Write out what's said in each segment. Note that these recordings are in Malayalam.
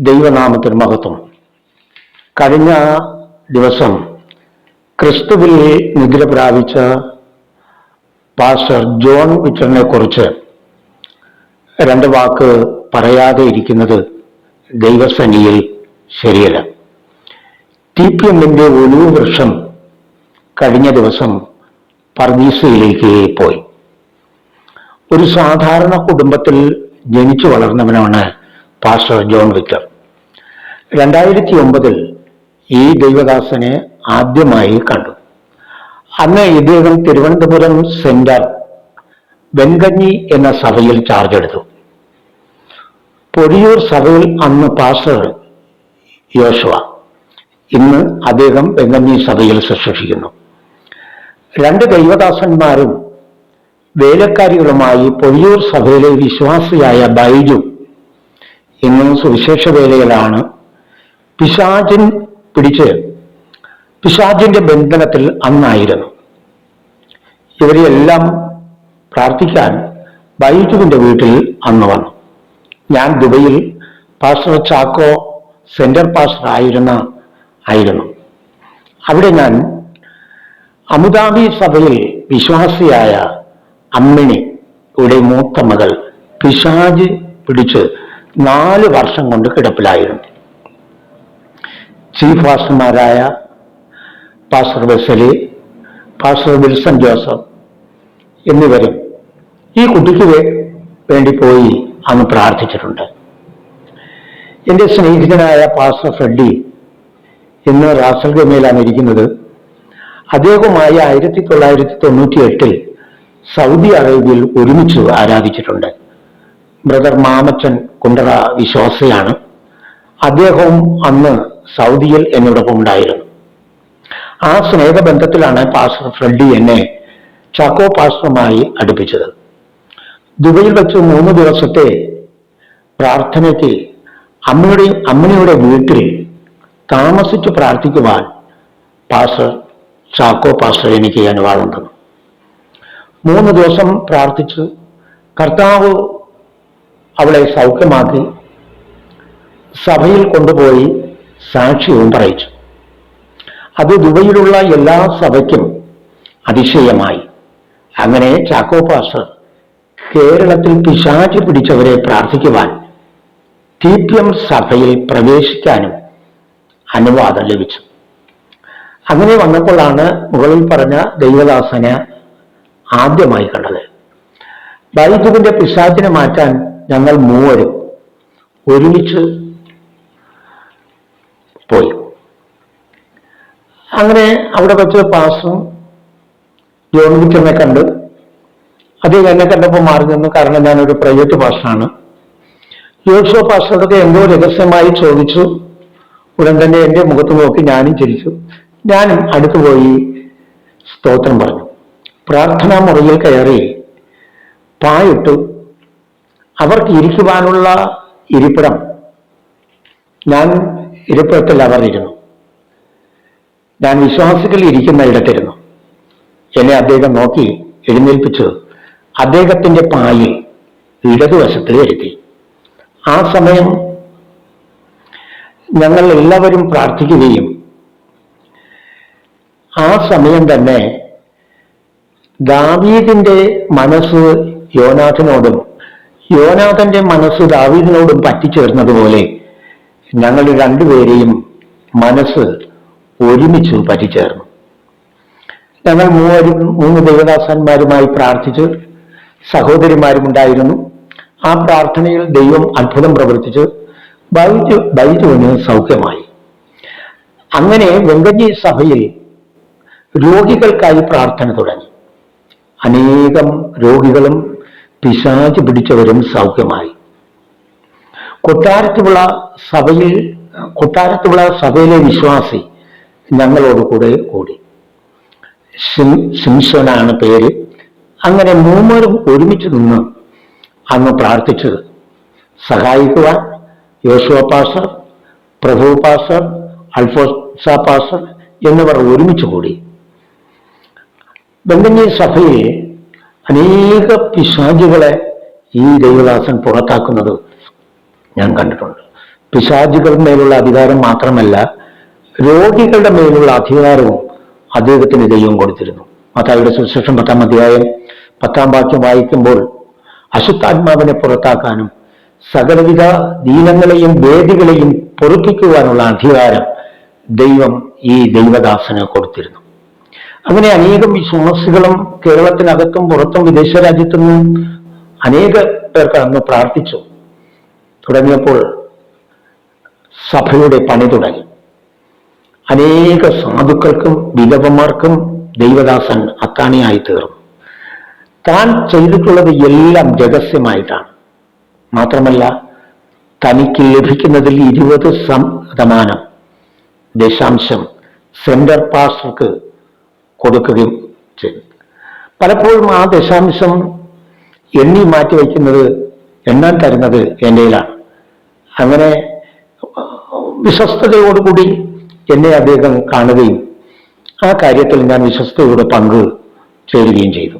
ദൈവനാമത്തിന് മഹത്വം. കഴിഞ്ഞ ദിവസം ക്രിസ്തുവിൽ നിദ്ര പ്രാപിച്ച പാസ്റ്റർ ജോൺ വിക്ടറിനെ കുറിച്ച് രണ്ട് വാക്ക് പറയാതെ ഇരിക്കുന്നത് ദൈവസന്നിധിയിൽ ശരിയല്ല. TPMന്റെ ഒലിവ് വൃക്ഷം കഴിഞ്ഞ ദിവസം പർദീസയിലേക്ക് പോയി. ഒരു സാധാരണ കുടുംബത്തിൽ ജനിച്ചു വളർന്നവനാണ് പാസ്റ്റർ ജോൺ വിക്ടർ. 2009 ഈ ദൈവദാസനെ ആദ്യമായി കണ്ടു. അന്ന് ഇദ്ദേഹം തിരുവനന്തപുരം സെന്റർ വെങ്കഞ്ഞി എന്ന സഭയിൽ ചാർജ് എടുത്തു. പൊടിയൂർ സഭയിൽ അന്ന് പാസ്റ്റർ യോശുവ, ഇന്ന് അദ്ദേഹം വെങ്കഞ്ഞി സഭയിൽ ശുശ്രൂഷിക്കുന്നു. രണ്ട് ദൈവദാസന്മാരും വേലക്കാരികളുമായി പൊടിയൂർ സഭയിലെ വിശ്വാസിയായ ബൈജു ഇന്ന് സുവിശേഷ വേലയിലാണ്. പിശാചിന്റെ ബന്ധനത്തിൽ അന്നായിരുന്നു. ഇവരെല്ലാം പ്രാർത്ഥിക്കാൻ ബൈജുവിന്റെ വീട്ടിൽ അന്ന് വന്നു. ഞാൻ ദുബൈയിൽ പാസ്റ്റർ ചാക്കോ സെന്റർ പാസ്റ്റർ ആയിരുന്നു. അവിടെ ഞാൻ അബുദാബി സഭയിൽ വിശ്വാസിയായ അമ്മിണിയുടെ മൂത്ത മകൾ പിശാച് പിടിച്ച് 4 വർഷം കൊണ്ട് കിടപ്പിലായിരുന്നു. ചീഫ് പാസ്റ്റർമാരായ pastor Wesley, pastor Wilson Joseph എന്നിവരും ഈ കുട്ടിക്ക് വേണ്ടി പോയി അന്ന് പ്രാർത്ഥിച്ചിട്ടുണ്ട്. എൻ്റെ സ്നേഹിതനായ പാസ്റ്റർ ഫ്രെഡി ഇന്ന് റാസൽ ഗമയിലാണ് ഇരിക്കുന്നത്. അദ്ദേഹവുമായി 1998 സൗദി അറേബ്യയിൽ ഒരുമിച്ച് ആരാധിച്ചിട്ടുണ്ട്. ബ്രദർ മാമച്ചൻ കുണ്ടറ വിശ്വാസിയാണ്. അദ്ദേഹവും അന്ന് സൗദിയിൽ എന്നോടൊപ്പം ഉണ്ടായിരുന്നു. ആ സ്നേഹബന്ധത്തിലാണ് പാസ്റ്റർ ഫ്രെഡി എന്നെ ചാക്കോ പാസ്റ്ററുമായി അടുപ്പിച്ചത്. ദുബൈയിൽ വെച്ച് 3 ദിവസത്തെ പ്രാർത്ഥനയ്ക്ക് അമ്മയുടെ വീട്ടിൽ താമസിച്ച് പ്രാർത്ഥിക്കുവാൻ പാസ്റ്റർ ചാക്കോ പാസ്റ്റർ എനിക്ക് അനുവാദം തന്നു. 3 ദിവസം പ്രാർത്ഥിച്ച് കർത്താവ് അവളെ സൗഖ്യമാക്കി സഭയിൽ കൊണ്ടുപോയി സാക്ഷ്യവും പറയിച്ചു. അത് ദുബൈയിലുള്ള എല്ലാ സഭയ്ക്കും അതിശയമായി. അങ്ങനെ ചാക്കോ പാസ്റ്റർ കേരളത്തിൽ പിശാച് പിടിച്ചവരെ പ്രാർത്ഥിക്കുവാൻ TPM സഭയിൽ പ്രവേശിക്കാനും അനുവാദം ലഭിച്ചു. അങ്ങനെ വന്നപ്പോഴാണ് മുകളിൽ പറഞ്ഞ ദൈവദാസനെ ആദ്യമായി കണ്ടത്. ബൈജുവിന്റെ പിശാചിനെ മാറ്റാൻ ഞങ്ങൾ 3 ഒരുമിച്ച് പോയി. അങ്ങനെ അവിടെ വെച്ച് പാസ്റ്ററും ജോൺ വിക്ടറിനെ കണ്ട്. അദ്ദേഹം എന്നെ കണ്ടപ്പോൾ മാറി നിന്നു. കാരണം ഞാനൊരു പ്രൈവറ്റ് പാസ്റ്ററാണ്. യോശുവ പാസ്റ്ററോടൊക്കെ എന്തോ രഹസ്യമായി ചോദിച്ചു. ഉടൻ തന്നെ എൻ്റെ മുഖത്ത് നോക്കി ഞാനും ചിരിച്ചു. ഞാനും അടുത്തുപോയി സ്തോത്രം പറഞ്ഞു. പ്രാർത്ഥനാ മുറിയിൽ കയറി പായിട്ടു. അവർക്ക് ഇരിക്കുവാനുള്ള ഇരിപ്പിടം, ഞാൻ ഇരിപ്പിടത്തിൽ അവർ ഇരുന്നു. ഞാൻ വിശ്വാസികൾ ഇരിക്കുന്ന ഇടത്തിരുന്നു. എന്നെ അദ്ദേഹം നോക്കി എഴുന്നേൽപ്പിച്ച് അദ്ദേഹത്തിന്റെ പായിൽ ഇടതുവശത്ത് ഇരുത്തി. ആ സമയം ഞങ്ങൾ എല്ലാവരും പ്രാർത്ഥിക്കുകയും ആ സമയം തന്നെ ദാവീദിന്റെ മനസ്സ് യോനാഥനോടും യോനാഥന്റെ മനസ്സ് ദാവീദിനോടും പറ്റിച്ചേർന്നതുപോലെ ഞങ്ങൾ രണ്ടുപേരെയും മനസ്സ് ഒരുമിച്ച് പറ്റിച്ചേർന്നു. ഞങ്ങൾ 3 ദൈവദാസന്മാരുമായി പ്രാർത്ഥിച്ച് സഹോദരിമാരുമുണ്ടായിരുന്നു. ആ പ്രാർത്ഥനയിൽ ദൈവം അത്ഭുതം പ്രവർത്തിച്ച് ബൈജുവിന് സൗഖ്യമായി. അങ്ങനെ വെങ്കഞ്ഞി സഭയിൽ രോഗികൾക്കായി പ്രാർത്ഥന തുടങ്ങി. അനേകം രോഗികളും പിശാച് പിടിച്ചവരും സൗഖ്യമായി. കൊട്ടാരത്തുള്ള സഭയിലെ വിശ്വാസി ഞങ്ങളോടുകൂടെ കൂടി. സിംസോനാണ് പേര്. അങ്ങനെ 3 ഒരുമിച്ച് നിന്ന് അന്ന് പ്രാർത്ഥിച്ചത് സഹായിക്കുവാൻ യോശുവ പാസ്റ്റർ, പ്രഭു പാസ്റ്റർ, അൽഫോൻസ പാസ്റ്റർ എന്നിവർ ഒരുമിച്ച് കൂടി. വെങ്കഞ്ഞി സഭയിൽ അനേക പിശാചുകളെ ഈ ദൈവദാസൻ പുറത്താക്കുന്നത് ഞാൻ കണ്ടിട്ടുണ്ട്. പിശാചുകളുടെ മേലുള്ള അധികാരം മാത്രമല്ല, രോഗികളുടെ മേലുള്ള അധികാരവും അദ്ദേഹത്തിന് ദൈവം കൊടുത്തിരുന്നു. മത്തായിയുടെ സുവിശേഷം 10-ാം അധ്യായം 10-ാം വാക്യം വായിക്കുമ്പോൾ, അശുദ്ധാത്മാവിനെ പുറത്താക്കാനും സകലവിധ ദീനങ്ങളെയും വേദികളെയും പൊറുപ്പിക്കുവാനുള്ള അധികാരം ദൈവം ഈ ദൈവദാസന് കൊടുത്തിരുന്നു. അങ്ങനെ അനേകം വിശ്വാസികളും കേരളത്തിനകത്തും പുറത്തും വിദേശ രാജ്യത്തു നിന്നും അനേക പേർക്ക് അന്ന് പ്രാർത്ഥിച്ചു തുടങ്ങിയപ്പോൾ സഭയുടെ പണി തുടങ്ങി. അനേക സാധുക്കൾക്കും വിധവമാർക്കും ദൈവദാസൻ അത്താണിയായി തീർന്നു. താൻ ചെയ്തിട്ടുള്ളത് എല്ലാം രഹസ്യമായിട്ടാണ്. മാത്രമല്ല, തനിക്ക് ലഭിക്കുന്നതിൽ 20% ദശാംശം സെന്റർ പാസ്റ്റർക്ക് കൊടുക്കുകയും ചെയ്തു. പലപ്പോഴും ആ ദശാംശം എണ്ണി മാറ്റിവെക്കുന്നത്, എണ്ണാൻ തരുന്നത് എന്റെയിലാണ്. അങ്ങനെ വിശ്വസ്തയോടുകൂടി എന്നെ അദ്ദേഹം കാണുകയും ആ കാര്യത്തിൽ ഞാൻ വിശ്വസ്തയോട് പങ്ക് ചേരുകയും ചെയ്തു.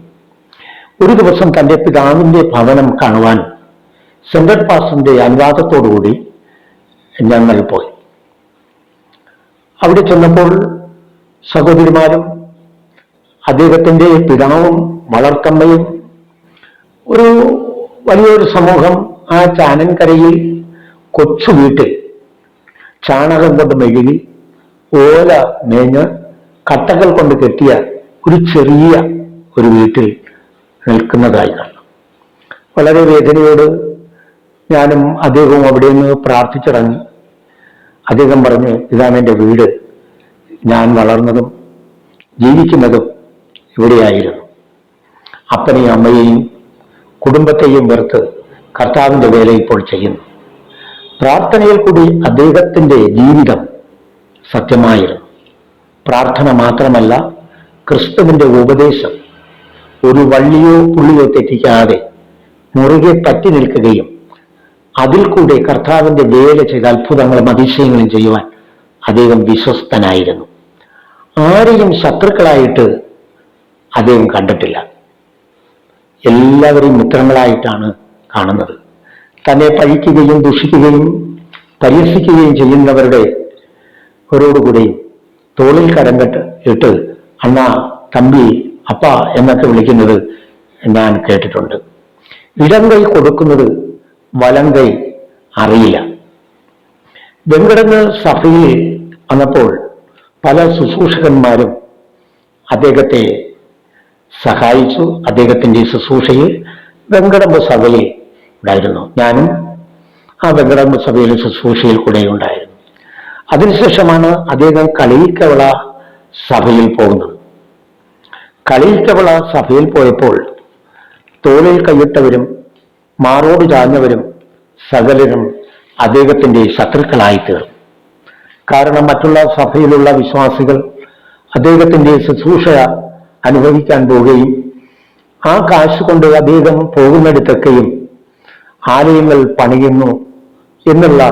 ഒരു ദിവസം തന്റെ പിതാവിന്റെ ഭവനം കാണുവാൻ സെൻട്രൽ പാസ്റ്ററിന്റെ അനുവാദത്തോടുകൂടി ഞങ്ങൾ പോയി. അവിടെ ചെന്നപ്പോൾ സഹോദരിമാരും അദ്ദേഹത്തിന്റെ പിതാവും വളർത്തമ്മയും ഒരു വലിയൊരു സമൂഹം ആ ചാനൻകരയിൽ കൊച്ചു വീട്ടിൽ ചാണകം കൊണ്ട് മെഴുകി ഓല മേഞ്ഞ് കട്ടകൾ കൊണ്ട് കെട്ടിയ ഒരു ചെറിയ ഒരു വീട്ടിൽ നിൽക്കുന്നതായി കാണാം. വളരെ വേദനയോട് ഞാനും അദ്ദേഹവും അവിടെ നിന്ന് പ്രാർത്ഥിച്ചിറങ്ങി. അദ്ദേഹം പറഞ്ഞ്, ഇതാണ് എൻ്റെ വീട്, ഞാൻ വളർന്നതും ജീവിക്കുന്നതും ഇവിടെയായിരുന്നു. അപ്പനെയും അമ്മയെയും കുടുംബത്തെയും വെറുത്ത് കർത്താവിൻ്റെ വേല ഇപ്പോൾ ചെയ്യുന്നു. പ്രാർത്ഥനയിൽ കൂടി അദ്ദേഹത്തിൻ്റെ ജീവിതം സത്യമായിരുന്നു. പ്രാർത്ഥന മാത്രമല്ല, ക്രിസ്തുവിന്റെ ഉപദേശം ഒരു വള്ളിയോ പുള്ളിയോ തെറ്റിക്കാതെ മുറുകെ പറ്റി നിൽക്കുകയും അതിൽ കൂടെ കർത്താവിന്റെ വേല ചെയ്ത അത്ഭുതങ്ങളും അതിശയങ്ങളും ചെയ്യുവാൻ അദ്ദേഹം വിശ്വസ്തനായിരുന്നു. ആരെയും ശത്രുക്കളായിട്ട് അദ്ദേഹം കണ്ടിട്ടില്ല. എല്ലാവരെയും മിത്രങ്ങളായിട്ടാണ് കാണുന്നത്. തന്നെ പഴിക്കുകയും ദുഷിക്കുകയും പരിഹസിക്കുകയും ചെയ്യുന്നവരുടെ അവരോടുകൂടിയും തോളിൽ കരങ്കട്ട് ഇട്ട് അണ്ണ, തമ്പി, അപ്പ എന്നൊക്കെ വിളിക്കുന്നത് ഞാൻ കേട്ടിട്ടുണ്ട്. ഇടം കൈ കൊടുക്കുന്നത് വലം കൈ അറിയില്ല. വെങ്കടങ്ങ് സഭയിൽ വന്നപ്പോൾ പല ശുശ്രൂഷകന്മാരും അദ്ദേഹത്തെ സഹായിച്ചു. അദ്ദേഹത്തിന്റെ ശുശ്രൂഷയിൽ വെങ്കടമ്പ് സഭയിൽ ഉണ്ടായിരുന്നു. ഞാനും ആ വെങ്കടമ്പ് സഭയിലെ ശുശ്രൂഷയിൽ കൂടെ ഉണ്ടായിരുന്നു. അതിനുശേഷമാണ് അദ്ദേഹം കളിയിക്കവള സഭയിൽ പോകുന്നത്. കളിയിക്കവള സഭയിൽ പോയപ്പോൾ തോളിൽ കൈയിട്ടവരും മാറോട് ചാഞ്ഞവരും സകലരും അദ്ദേഹത്തിന്റെ ശത്രുക്കളായി തീർന്നു. കാരണം മറ്റുള്ള സഭയിലുള്ള വിശ്വാസികൾ അദ്ദേഹത്തിന്റെ ശുശ്രൂഷ അനുഭവിക്കാൻ പോവുകയും ആ കാശ് കൊണ്ട് അദ്ദേഹം പോകുന്നിടത്തൊക്കെയും ആലയങ്ങൾ പണിയുന്നു എന്നുള്ള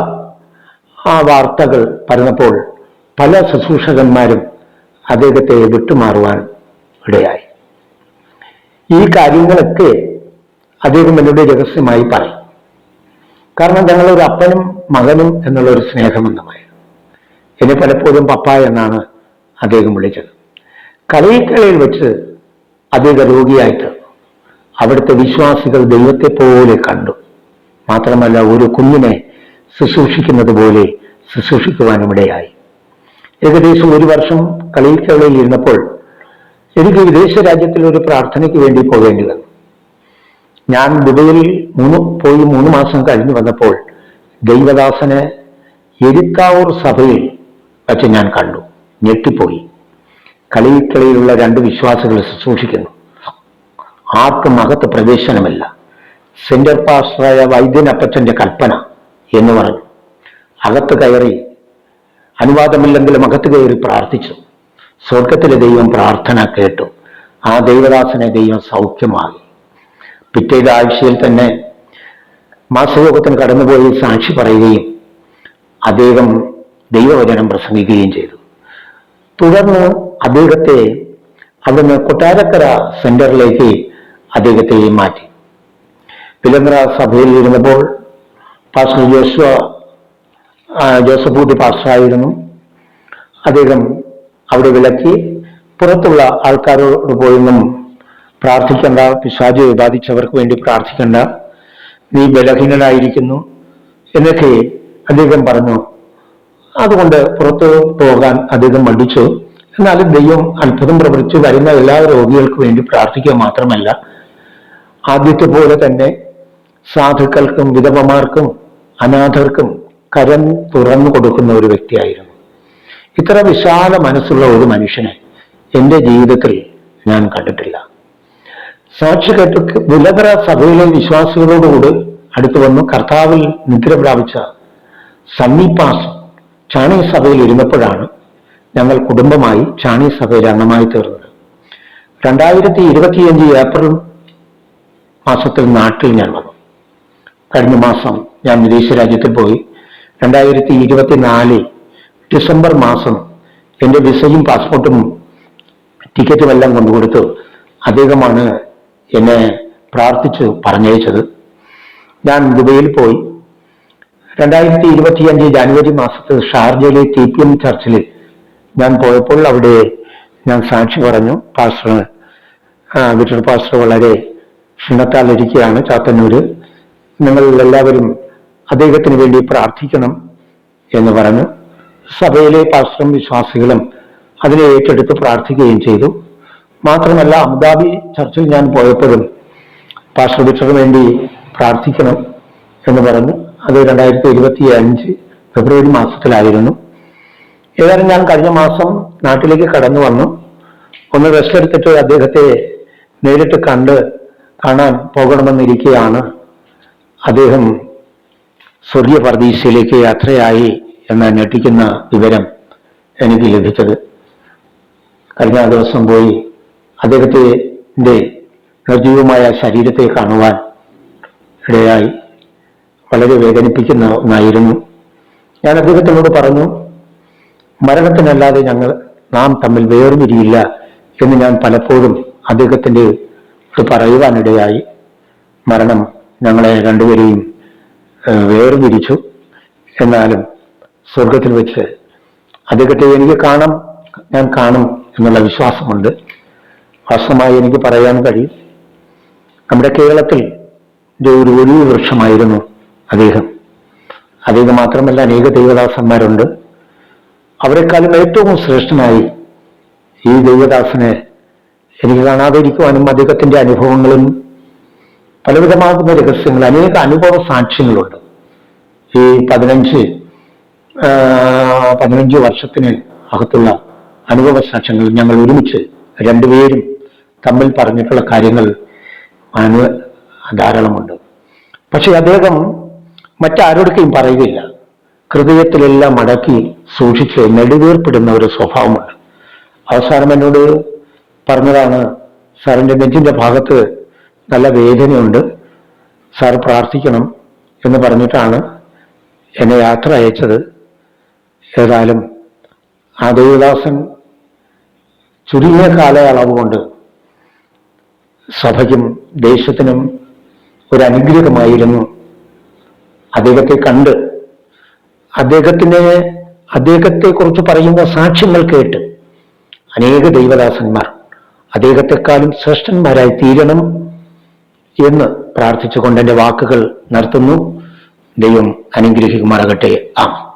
ആ വാർത്തകൾ പരന്നപ്പോൾ പല ശുശ്രൂഷകന്മാരും അദ്ദേഹത്തെ വിട്ടുമാറുവാൻ ഇടയായി. ഈ കാര്യങ്ങളൊക്കെ അദ്ദേഹം എന്നോട് രഹസ്യമായി പറയും. കാരണം ഞങ്ങളൊരു അപ്പനും മകനും എന്നുള്ള ഒരു സ്നേഹബന്ധമായി. എന്നെ പലപ്പോഴും പപ്പ എന്നാണ് അദ്ദേഹം വിളിച്ചത്. കളിയിക്കളയിൽ വെച്ച് അദ്ദേഹം രോഗിയായിട്ട് അവിടുത്തെ വിശ്വാസികൾ ദൈവത്തെ പോലെ കണ്ടു. മാത്രമല്ല, ഒരു കുഞ്ഞിനെ ശുശ്രൂഷിക്കുന്നത് പോലെ ശുശ്രൂഷിക്കുവാനും ഇടയായി. ഏകദേശം 1 വർഷം കളിയിക്കളയിൽ ഇരുന്നപ്പോൾ എനിക്ക് വിദേശ രാജ്യത്തിൽ ഒരു പ്രാർത്ഥനയ്ക്ക് വേണ്ടി പോകേണ്ടി വന്നു. ഞാൻ ദുബൈയിൽ 3 മാസം കഴിഞ്ഞു വന്നപ്പോൾ ദൈവദാസനെ എരിക്കാവൂർ സഭയിൽ വച്ച് ഞാൻ കണ്ടു. ഞെട്ടിപ്പോയി. കളിയിക്കളയിലുള്ള 2 വിശ്വാസികളെ ശുശ്രൂഷിക്കുന്നു. ആർക്കും അകത്ത് പ്രവേശനമില്ല. സെന്റർ പാസ്റ്ററായ വൈദ്യനപ്പച്ചന്റെ കൽപ്പന എന്ന് പറഞ്ഞു. അകത്ത് കയറി, അനുവാദമില്ലെങ്കിലും അകത്ത് കയറി പ്രാർത്ഥിച്ചു. സ്വർഗത്തിലെ ദൈവം പ്രാർത്ഥന കേട്ടു. ആ ദൈവദാസനെ ദൈവം സൗഖ്യമാക്കി. പിറ്റേ ആഴ്ചയിൽ തന്നെ മാസയോഗത്തിന് കടന്നുപോയി സാക്ഷി പറയുകയും അദ്ദേഹം ദൈവവചനം പ്രസംഗിക്കുകയും ചെയ്തു. തുടർന്ന് അദ്ദേഹത്തെ അവിടുന്ന് കൊട്ടാരക്കര സെന്ററിലേക്ക് അദ്ദേഹത്തെ മാറ്റി. പിലങ്ങര സഭയിൽ ഇരുന്നപ്പോൾ പാസ്റ്റർ ജോഷുവ ജോസഫ് കുട്ടി പാസ്റ്ററായിരുന്നു. അദ്ദേഹം അവിടെ വിലക്കി പുറത്തുള്ള ആൾക്കാരോട് പോയൊന്നും പ്രാർത്ഥിക്കേണ്ട, പിശാച് ബാധിച്ചവർക്ക് വേണ്ടി പ്രാർത്ഥിക്കേണ്ട, നീ ബലഹീനനായിരിക്കുന്നു എന്നൊക്കെ അദ്ദേഹം പറഞ്ഞു. അതുകൊണ്ട് പുറത്തു പോകാൻ അദ്ദേഹം മടിച്ചു. എന്നാലും ദൈവം അത്ഭുതം പ്രവർത്തിച്ചു. വരുന്ന എല്ലാ രോഗികൾക്കും വേണ്ടി പ്രാർത്ഥിക്കുക മാത്രമല്ല, ആദ്യത്തെ പോലെ തന്നെ സാധുക്കൾക്കും വിധവമാർക്കും അനാഥർക്കും കരം തുറന്നു കൊടുക്കുന്ന ഒരു വ്യക്തിയായിരുന്നു. ഇത്ര വിശാല മനസ്സുള്ള ഒരു മനുഷ്യനെ എൻ്റെ ജീവിതത്തിൽ ഞാൻ കണ്ടിട്ടില്ല. സാക്ഷി കേട്ട് വിലതര സഭയിലെ വിശ്വാസികളോടുകൂടി അടുത്തു വന്നു കർത്താവിൽ നിദ്ര പ്രാപിച്ച സണ്ണി ചാണി സഭയിൽ ഇരുന്നപ്പോഴാണ് ഞങ്ങൾ കുടുംബമായി ചാണി സഭയിൽ അംഗമായി തീർന്നത്. 2025 ഏപ്രിൽ മാസത്തിൽ നാട്ടിൽ ഞാൻ വന്നു. കഴിഞ്ഞ മാസം ഞാൻ വിദേശ രാജ്യത്തിൽ പോയി. 2024 ഡിസംബർ മാസം എൻ്റെ വിസയും പാസ്പോർട്ടും ടിക്കറ്റും എല്ലാം കൊണ്ടുകൊടുത്തു. അദ്ദേഹമാണ് എന്നെ പ്രാർത്ഥിച്ച് പറഞ്ഞയച്ചത്. ഞാൻ ദുബൈയിൽ പോയി. 2025 ജനുവരി മാസത്തിൽ ഷാർജയിലെ TPM ചർച്ചിൽ ഞാൻ പോയപ്പോൾ അവിടെ ഞാൻ സാക്ഷി പറഞ്ഞു. വിക്ടർ പാസ്റ്റർ വളരെ ക്ഷീണത്താൽ ഇരിക്കുകയാണ് ചാത്തന്നൂര്, നിങ്ങൾ എല്ലാവരും അദ്ദേഹത്തിന് വേണ്ടി പ്രാർത്ഥിക്കണം എന്ന് പറഞ്ഞു. സഭയിലെ പാസ്റ്ററും വിശ്വാസികളും അതിനെ ഏറ്റെടുത്ത് പ്രാർത്ഥിക്കുകയും ചെയ്തു. മാത്രമല്ല അബുദാബി ചർച്ചിൽ ഞാൻ പോയപ്പോഴും പാസ്റ്റർ വിക്ടറിന് വേണ്ടി പ്രാർത്ഥിക്കണം എന്ന് പറഞ്ഞു. അത് 2025 ഫെബ്രുവരി മാസത്തിലായിരുന്നു. ഏതായാലും ഞാൻ കഴിഞ്ഞ മാസം നാട്ടിലേക്ക് കടന്നു വന്നു. ഒന്ന് റെസ്റ്റ് എടുത്തിട്ട് അദ്ദേഹത്തെ നേരിട്ട് കാണാൻ പോകണമെന്നിരിക്കുകയാണ്. അദ്ദേഹം സ്വർഗീയ പർദീസയിലേക്ക് യാത്രയായി എന്ന ഞെട്ടിക്കുന്ന വിവരം എനിക്ക് ലഭിച്ചത്. കഴിഞ്ഞ ദിവസം പോയി അദ്ദേഹത്തിന്റെ നിർജീവമായ ശരീരത്തെ കാണുവാൻ ഇടയായി. വളരെ വേദനിപ്പിക്കുന്ന ഒന്നായിരുന്നു. ഞാൻ അദ്ദേഹത്തിനോട് പറഞ്ഞു, മരണത്തിനല്ലാതെ നാം തമ്മിൽ വേർപിരിയില്ല എന്ന് ഞാൻ പലപ്പോഴും അദ്ദേഹത്തിന്റെ പറയുവാനിടയായി. മരണം ഞങ്ങളെ രണ്ടുപേരെയും വേർപിരിച്ചു. എന്നാലും സ്വർഗത്തിൽ വെച്ച് അദ്ദേഹത്തെ എനിക്ക് ഞാൻ കാണും എന്നുള്ള വിശ്വാസമുണ്ട്. വാസ്തവമായി എനിക്ക് പറയാൻ കഴിയും, നമ്മുടെ കേരളത്തിൽ ഒരു ഒലിവ് വൃക്ഷമായിരുന്നു അദ്ദേഹം. മാത്രമല്ല അനേക ദൈവദാസന്മാരുണ്ട്. അവരെക്കാളും ഏറ്റവും ശ്രേഷ്ഠനായി ഈ ദൈവദാസനെ എനിക്ക് കാണാതിരിക്കുവാനും അദ്ദേഹത്തിന്റെ അനുഭവങ്ങളും പലവിധമാകുന്ന രഹസ്യങ്ങൾ, അനേക അനുഭവ സാക്ഷ്യങ്ങളുണ്ട്. ഈ 15 വർഷത്തിന് അകത്തുള്ള അനുഭവ സാക്ഷ്യങ്ങൾ ഞങ്ങൾ ഒരുമിച്ച് രണ്ടുപേരും തമ്മിൽ പറഞ്ഞിട്ടുള്ള കാര്യങ്ങൾ ധാരാളമുണ്ട്. പക്ഷെ അദ്ദേഹം മറ്റാരോടൊക്കെയും പറയുകയില്ല. ഹൃദയത്തിലെല്ലാം അടക്കി സൂക്ഷിച്ച് നെടുവേർപ്പെടുന്ന ഒരു സ്വഭാവമുണ്ട്. അവസാനം എന്നോട് പറഞ്ഞതാണ്, സാറിന്റെ നെഞ്ചിന്റെ ഭാഗത്ത് നല്ല വേദനയുണ്ട്, സാർ പ്രാർത്ഥിക്കണം എന്ന് പറഞ്ഞിട്ടാണ് എന്നെ യാത്ര അയച്ചത്. ഏതായാലും ആ ദേവദാസൻ ചുരുങ്ങിയ കാലയളവ് കൊണ്ട് സഭയ്ക്കും ദേശത്തിനും ഒരു അനുഗ്രഹമായിരുന്നു. അദ്ദേഹത്തെ കണ്ട് അദ്ദേഹത്തെക്കുറിച്ച് പറയുന്ന സാക്ഷ്യങ്ങൾ കേട്ട് അനേക ദൈവദാസന്മാർ അദ്ദേഹത്തെക്കാളും ശ്രേഷ്ഠന്മാരായി തീരണം എന്ന് പ്രാർത്ഥിച്ചുകൊണ്ട് എൻ്റെ വാക്കുകൾ നിർത്തുന്നു. ദൈവം അനുഗ്രഹിക്കുമാറാകട്ടെ. ആമേൻ.